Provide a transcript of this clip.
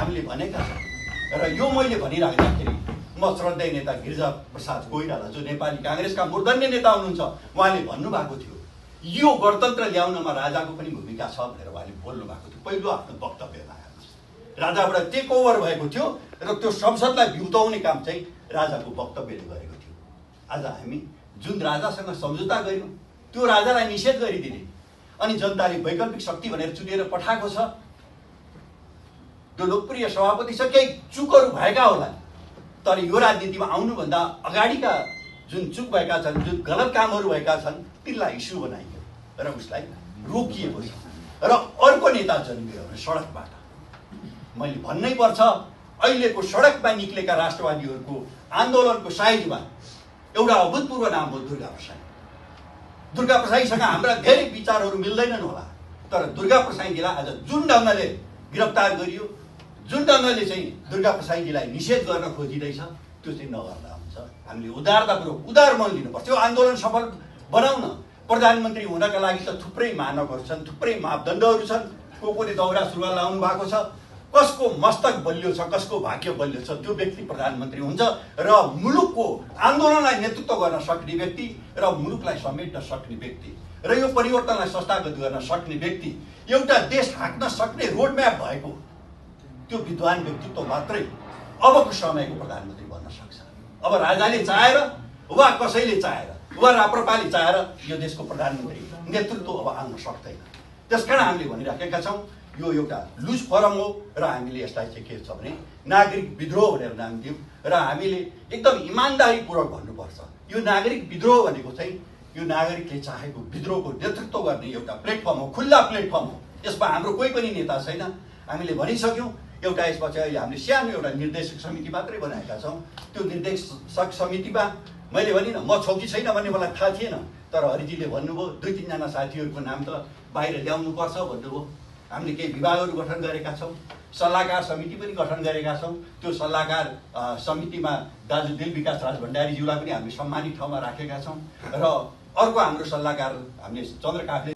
हामीले भनेका छौँ। र यो मैले भनिराख्दाखेरि म श्रद्धेय नेता गिरिजा प्रसाद कोइराला जो नेपाली काङ्ग्रेसका मूर्धन्य नेता हुनुहुन्छ, उहाँले भन्नुभएको थियो यो गणतन्त्र ल्याउनमा राजाको पनि भूमिका छ भनेर उहाँले बोल्नु भएको थियो पहिलो आफ्नो वक्तव्यमा। राजाबाट टेक ओभर भएको थियो र त्यो संसदलाई बिउताउने काम चाहिँ राजाको वक्तव्यले गरेको थियो। आज हामी जुन राजासँग सम्झौता गर्यौँ त्यो राजालाई निषेध गरिदिने अनि जनताले वैकल्पिक शक्ति भनेर चुनेर पठाएको छ। त्यो लोकप्रिय सभापति छ, केही चुकहरू भएका होला, तर यो राजनीतिमा आउनुभन्दा अगाडिका जुन चुक भएका छन्, जुन गलत कामहरू भएका छन्, तिनलाई इस्यु बनाइयो र उसलाई रोकिएको छ र अर्को नेता जन्मियो सडकबाट। मैले भन्नै पर्छ अहिलेको सडकमा निक्लेका राष्ट्रवादीहरूको आन्दोलनको साइजमा एउटा अभूतपूर्व नाम हो दुर्गा प्रसाई। दुर्गा प्रसाईसँग हाम्रा धेरै विचारहरू मिल्दैनन् होला, तर दुर्गा प्रसाईजीलाई आज जुन ढङ्गले गिरफ्तार गरियो, जुन ढङ्गले चाहिँ दुर्गा प्रसाईजीलाई निषेध गर्न खोजिँदैछ त्यो चाहिँ नगर्दा हुन्छ। हामीले उदारतापूर्वक उदार मन लिनुपर्छ। यो आन्दोलन सफल बनाउन प्रधानमन्त्री हुनका लागि त थुप्रै मानकहरू छन्, थुप्रै मापदण्डहरू छन्। कोले दौरा सुरुवाल लाउनु भएको छ, कसको मस्तक बलियो छ, कसको भाग्य बलियो छ, त्यो व्यक्ति प्रधानमन्त्री हुन्छ र मुलुकको आन्दोलनलाई नेतृत्व गर्न सक्ने व्यक्ति र मुलुकलाई समेट्न सक्ने व्यक्ति र यो परिवर्तनलाई संस्थागत गर्न सक्ने व्यक्ति, एउटा देश हाँक्न सक्ने रोडम्याप भएको त्यो विद्वान व्यक्तित्व मात्रै अबको समयको प्रधानमन्त्री बन्न सक्छ। अब राजाले चाहेर वा कसैले चाहेर वा राप्रपाले चाहेर यो देशको प्रधानमन्त्री नेतृत्व अब आउन सक्दैन। त्यसकारण हामीले भनिराखेका छौँ यो एउटा लुज फोरम हो र हामीले यसलाई चाहिँ के छ भने नागरिक विद्रोह भनेर नाम दियौँ र हामीले एकदम इमान्दारीपूर्वक भन्नुपर्छ यो नागरिक विद्रोह भनेको चाहिँ यो नागरिकले चाहेको विद्रोहको नेतृत्व गर्ने एउटा प्लेटफर्म हो, खुल्ला प्लेटफर्म हो। यसमा हाम्रो कोही पनि नेता छैन। हामीले भनिसक्यौँ एउटा यसपछि अहिले हामीले सानो एउटा निर्देशक समिति मात्रै बनाएका छौँ। त्यो निर्देशक समितिमा मैले भनिनँ म छु कि छैन भन्ने मलाई थाहा थिएन, तर हरिजीले भन्नुभयो 2-3 जना साथीहरूको नाम त बाहिर ल्याउनुपर्छ भन्नुभयो। हामीले केही विभागहरू गठन गरेका छौँ, सल्लाहकार समिति पनि गठन गरेका छौँ। त्यो सल्लाहकार समितिमा दाजु दिल विकास राज भण्डारीज्यूलाई पनि हामीले सम्मानित ठाउँमा राखेका छौँ र अर्को हाम्रो सल्लाहकार हामीले चन्द्र काफ्ले